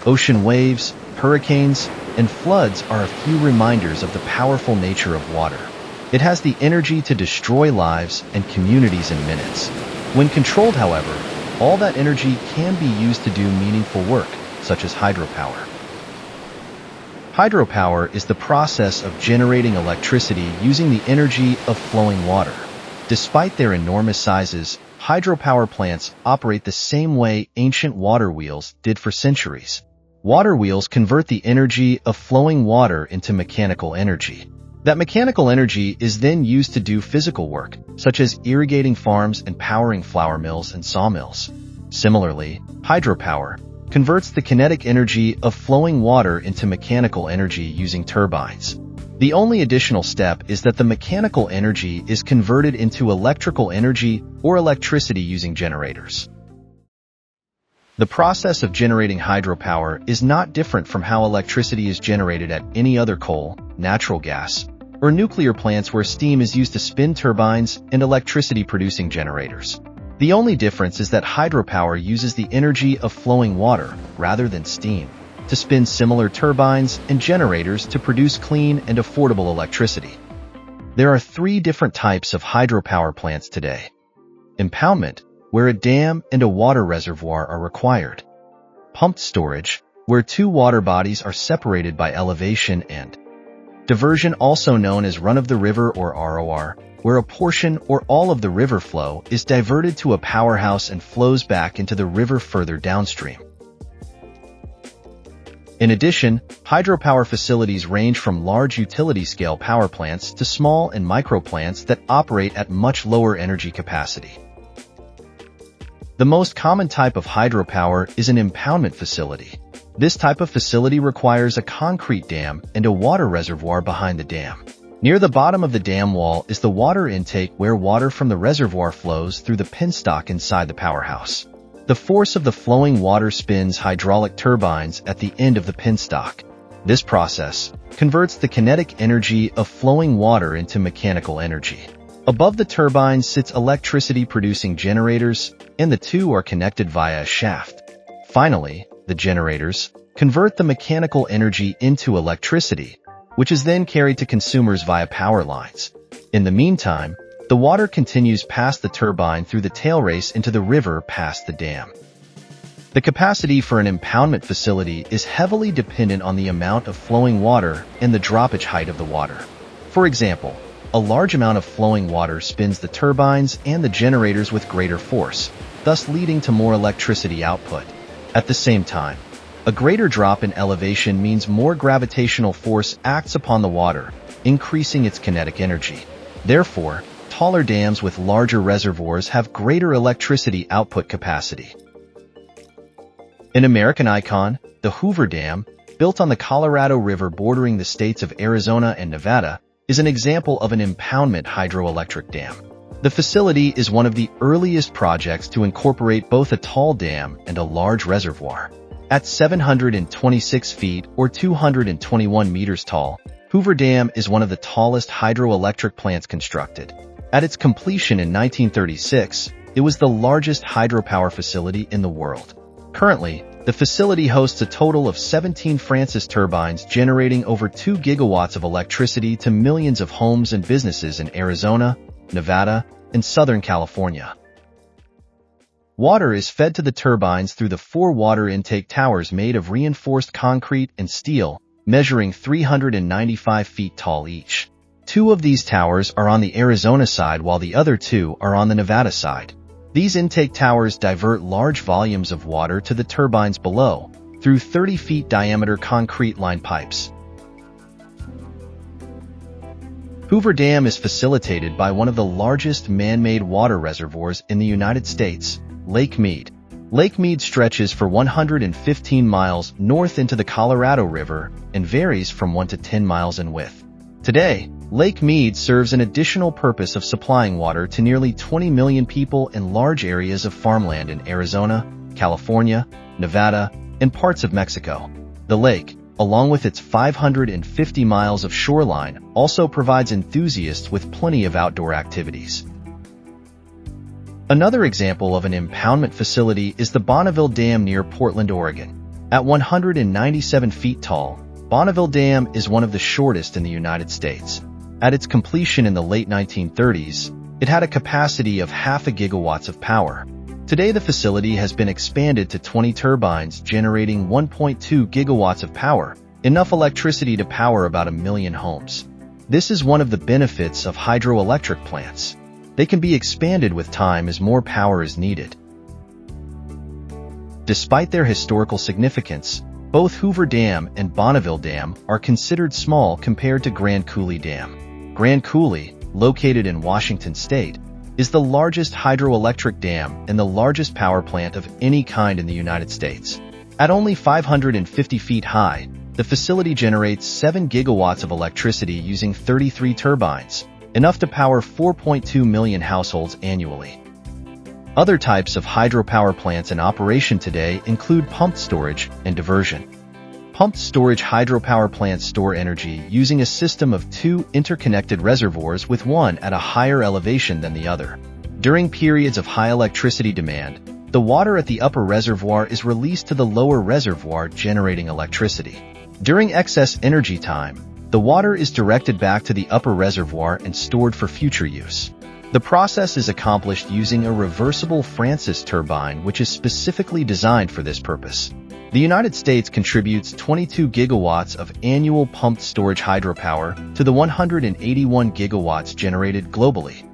Ocean waves, hurricanes, and floods are a few reminders of the powerful nature of water. It has the energy to destroy lives and communities in minutes. When controlled, however, all that energy can be used to do meaningful work, such as hydropower. Hydropower is the process of generating electricity using the energy of flowing water. Despite their enormous sizes, hydropower plants operate the same way ancient water wheels did for centuries. Water wheels convert the energy of flowing water into mechanical energy. That mechanical energy is then used to do physical work, such as irrigating farms and powering flour mills and sawmills. Similarly, hydropower converts the kinetic energy of flowing water into mechanical energy using turbines. The only additional step is that the mechanical energy is converted into electrical energy or electricity using generators. The process of generating hydropower is not different from how electricity is generated at any other coal, natural gas, or nuclear plants where steam is used to spin turbines and electricity-producing generators. The only difference is that hydropower uses the energy of flowing water, rather than steam, to spin similar turbines and generators to produce clean and affordable electricity. There are 3 different types of hydropower plants today. Impoundment, where a dam and a water reservoir are required. Pumped storage, where 2 water bodies are separated by elevation, and diversion, also known as run-of-the-river or ROR, where a portion or all of the river flow is diverted to a powerhouse and flows back into the river further downstream. In addition, hydropower facilities range from large utility-scale power plants to small and micro plants that operate at much lower energy capacity. The most common type of hydropower is an impoundment facility. This type of facility requires a concrete dam and a water reservoir behind the dam. Near the bottom of the dam wall is the water intake where water from the reservoir flows through the penstock inside the powerhouse. The force of the flowing water spins hydraulic turbines at the end of the penstock. This process converts the kinetic energy of flowing water into mechanical energy. Above the turbines sits electricity-producing generators, and the two are connected via a shaft. Finally, the generators convert the mechanical energy into electricity, which is then carried to consumers via power lines. In the meantime, the water continues past the turbine through the tail race into the river past the dam. The capacity for an impoundment facility is heavily dependent on the amount of flowing water and the droppage height of the water. For example, a large amount of flowing water spins the turbines and the generators with greater force, thus leading to more electricity output. At the same time, a greater drop in elevation means more gravitational force acts upon the water, increasing its kinetic energy. Therefore, taller dams with larger reservoirs have greater electricity output capacity. An American icon, the Hoover Dam, built on the Colorado River bordering the states of Arizona and Nevada, is an example of an impoundment hydroelectric dam. The facility is one of the earliest projects to incorporate both a tall dam and a large reservoir. At 726 feet or 221 meters tall, Hoover Dam is one of the tallest hydroelectric plants constructed. At its completion in 1936, it was the largest hydropower facility in the world. Currently, the facility hosts a total of 17 Francis turbines generating over 2 gigawatts of electricity to millions of homes and businesses in Arizona, Nevada, and Southern California. Water is fed to the turbines through the 4 water intake towers made of reinforced concrete and steel, measuring 395 feet tall each. 2 of these towers are on the Arizona side while the other 2 are on the Nevada side. These intake towers divert large volumes of water to the turbines below through 30 feet diameter concrete line pipes. Hoover Dam is facilitated by one of the largest man-made water reservoirs in the United States, Lake Mead. Lake Mead stretches for 115 miles north into the Colorado River and varies from 1 to 10 miles in width. Today, Lake Mead serves an additional purpose of supplying water to nearly 20 million people in large areas of farmland in Arizona, California, Nevada, and parts of Mexico. The lake, along with its 550 miles of shoreline, also provides enthusiasts with plenty of outdoor activities. Another example of an impoundment facility is the Bonneville Dam near Portland, Oregon. At 197 feet tall, Bonneville Dam is one of the shortest in the United States. At its completion in the late 1930s, it had a capacity of 0.5 gigawatts of power. Today, the facility has been expanded to 20 turbines generating 1.2 gigawatts of power, enough electricity to power about 1 million homes. This is one of the benefits of hydroelectric plants. They can be expanded with time as more power is needed. Despite their historical significance, both Hoover Dam and Bonneville Dam are considered small compared to Grand Coulee Dam. Grand Coulee, located in Washington State, is the largest hydroelectric dam and the largest power plant of any kind in the United States. At only 550 feet high, the facility generates 7 gigawatts of electricity using 33 turbines, enough to power 4.2 million households annually. Other types of hydropower plants in operation today include pumped storage and diversion. Pumped storage hydropower plants store energy using a system of 2 interconnected reservoirs with one at a higher elevation than the other. During periods of high electricity demand, the water at the upper reservoir is released to the lower reservoir, generating electricity. During excess energy time, the water is directed back to the upper reservoir and stored for future use. The process is accomplished using a reversible Francis turbine, which is specifically designed for this purpose. The United States contributes 22 gigawatts of annual pumped storage hydropower to the 181 gigawatts generated globally.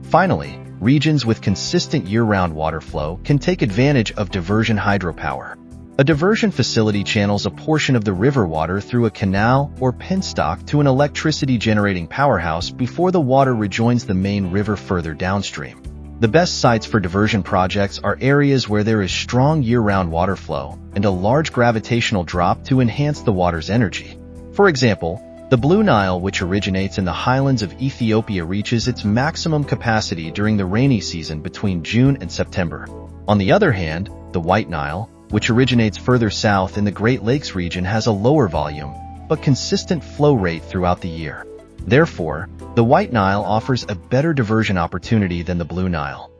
Finally, regions with consistent year-round water flow can take advantage of diversion hydropower. A diversion facility channels a portion of the river water through a canal or penstock to an electricity-generating powerhouse before the water rejoins the main river further downstream. The best sites for diversion projects are areas where there is strong year-round water flow and a large gravitational drop to enhance the water's energy. For example, the Blue Nile, which originates in the highlands of Ethiopia, reaches its maximum capacity during the rainy season between June and September. On the other hand, the White Nile, which originates further south in the Great Lakes region, has a lower volume, but consistent flow rate throughout the year. Therefore, the White Nile offers a better diversion opportunity than the Blue Nile.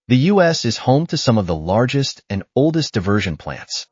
The U.S. is home to some of the largest and oldest diversion plants.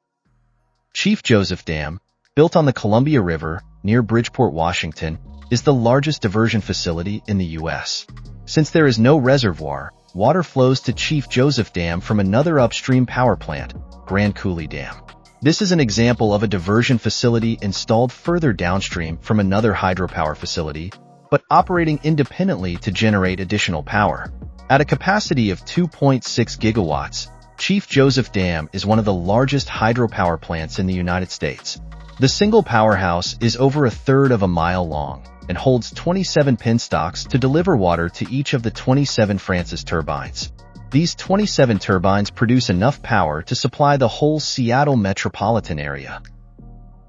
Chief Joseph Dam, built on the Columbia River near Bridgeport, Washington, is the largest diversion facility in the U.S. Since there is no reservoir, water flows to Chief Joseph Dam from another upstream power plant, Grand Coulee Dam. This is an example of a diversion facility installed further downstream from another hydropower facility, but operating independently to generate additional power. At a capacity of 2.6 gigawatts, Chief Joseph Dam is one of the largest hydropower plants in the United States. The single powerhouse is over 1/3 of a mile long and holds 27 penstocks to deliver water to each of the 27 Francis turbines. These 27 turbines produce enough power to supply the whole Seattle metropolitan area.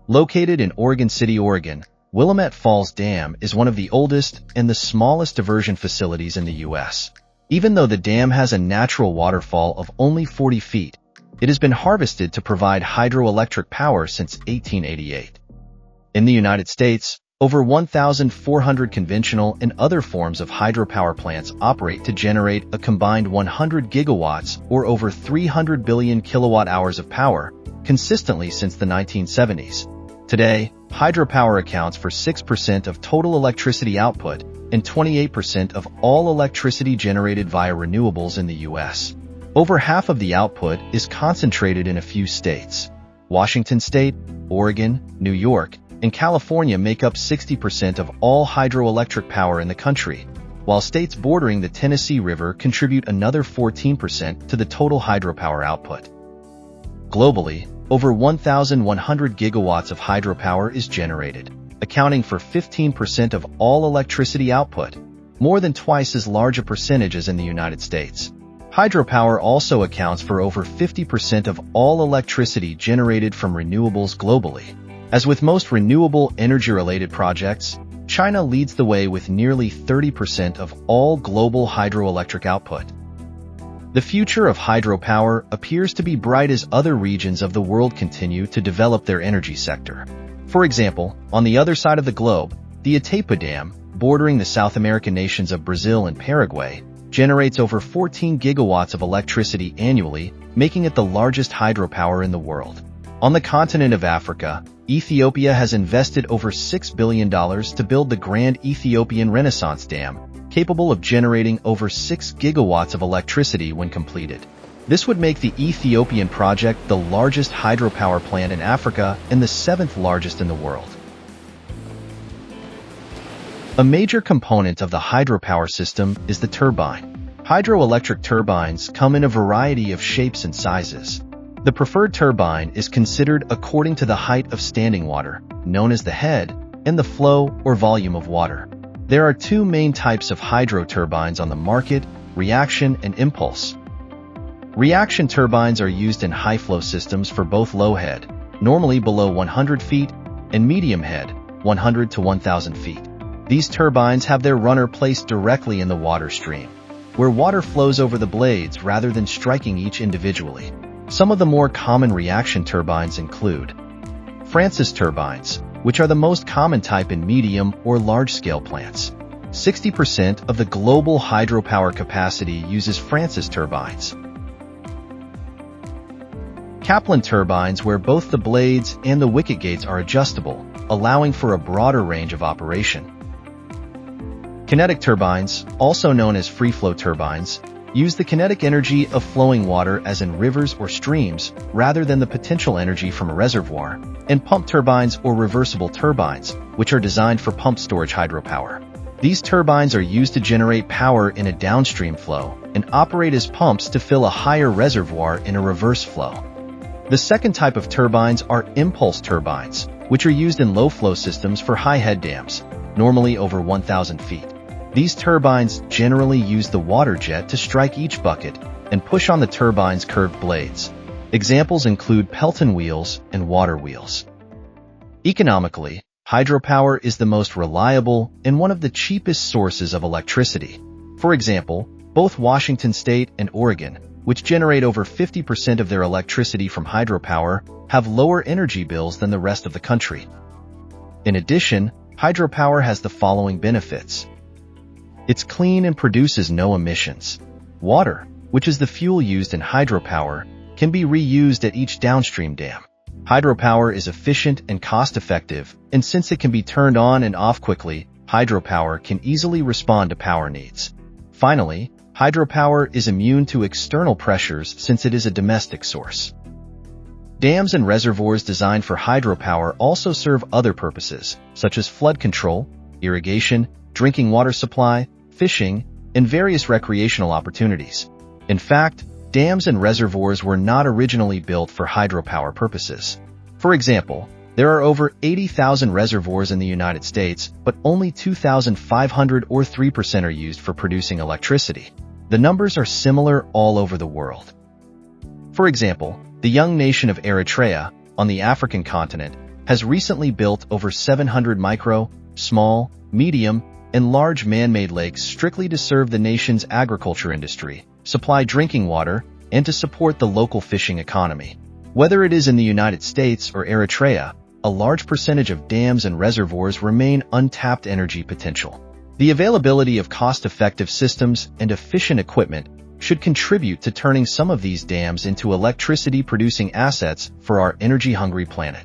Located in Oregon City, Oregon, Willamette Falls Dam is one of the oldest and the smallest diversion facilities in the U.S. Even though the dam has a natural waterfall of only 40 feet, it has been harvested to provide hydroelectric power since 1888. In the United States, over 1,400 conventional and other forms of hydropower plants operate to generate a combined 100 gigawatts or over 300 billion kilowatt-hours of power, consistently since the 1970s. Today, hydropower accounts for 6% of total electricity output and 28% of all electricity generated via renewables in the U.S. Over half of the output is concentrated in a few states. Washington State, Oregon, New York, and California make up 60% of all hydroelectric power in the country, while states bordering the Tennessee River contribute another 14% to the total hydropower output. Globally, over 1,100 gigawatts of hydropower is generated, accounting for 15% of all electricity output, more than twice as large a percentage as in the United States. Hydropower also accounts for over 50% of all electricity generated from renewables globally. As with most renewable energy-related projects, China leads the way with nearly 30% of all global hydroelectric output. The future of hydropower appears to be bright as other regions of the world continue to develop their energy sector. For example, on the other side of the globe, the Itaipu Dam, bordering the South American nations of Brazil and Paraguay, generates over 14 gigawatts of electricity annually making it the largest hydropower in the world. On the continent of Africa, Ethiopia has invested over $6 billion to build the Grand Ethiopian Renaissance Dam, capable of generating over 6 gigawatts of electricity when completed. This would make the Ethiopian project the largest hydropower plant in Africa and the 7th largest in the world. A major component of the hydropower system is the turbine. Hydroelectric turbines come in a variety of shapes and sizes. The preferred turbine is considered according to the height of standing water, known as the head, and the flow or volume of water. There are two main types of hydro turbines on the market: reaction and impulse. Reaction turbines are used in high-flow systems for both low head, normally below 100 feet, and medium head, 100 to 1,000 feet. These turbines have their runner placed directly in the water stream, where water flows over the blades rather than striking each individually. Some of the more common reaction turbines include Francis turbines, which are the most common type in medium or large-scale plants. 60% of the global hydropower capacity uses Francis turbines. Kaplan turbines, where both the blades and the wicket gates are adjustable, allowing for a broader range of operation. Kinetic turbines, also known as free-flow turbines, use the kinetic energy of flowing water as in rivers or streams, rather than the potential energy from a reservoir, and pump turbines or reversible turbines, which are designed for pump storage hydropower. These turbines are used to generate power in a downstream flow and operate as pumps to fill a higher reservoir in a reverse flow. The second type of turbines are impulse turbines, which are used in low-flow systems for high-head dams, normally over 1,000 feet. These turbines generally use the water jet to strike each bucket and push on the turbine's curved blades. Examples include Pelton wheels and water wheels. Economically, hydropower is the most reliable and one of the cheapest sources of electricity. For example, both Washington State and Oregon, which generate over 50% of their electricity from hydropower, have lower energy bills than the rest of the country. In addition, hydropower has the following benefits. It's clean and produces no emissions. Water, which is the fuel used in hydropower, can be reused at each downstream dam. Hydropower is efficient and cost-effective, and since it can be turned on and off quickly, hydropower can easily respond to power needs. Finally, hydropower is immune to external pressures since it is a domestic source. Dams and reservoirs designed for hydropower also serve other purposes, such as flood control, irrigation, drinking water supply, fishing, and various recreational opportunities. In fact, dams and reservoirs were not originally built for hydropower purposes. For example, there are over 80,000 reservoirs in the United States, but only 2,500 or 3% are used for producing electricity. The numbers are similar all over the world. For example, the young nation of Eritrea, on the African continent, has recently built over 700 micro, small, medium, and large man-made lakes strictly to serve the nation's agriculture industry, supply drinking water, and to support the local fishing economy. Whether it is in the United States or Eritrea, a large percentage of dams and reservoirs remain untapped energy potential. The availability of cost-effective systems and efficient equipment should contribute to turning some of these dams into electricity-producing assets for our energy-hungry planet.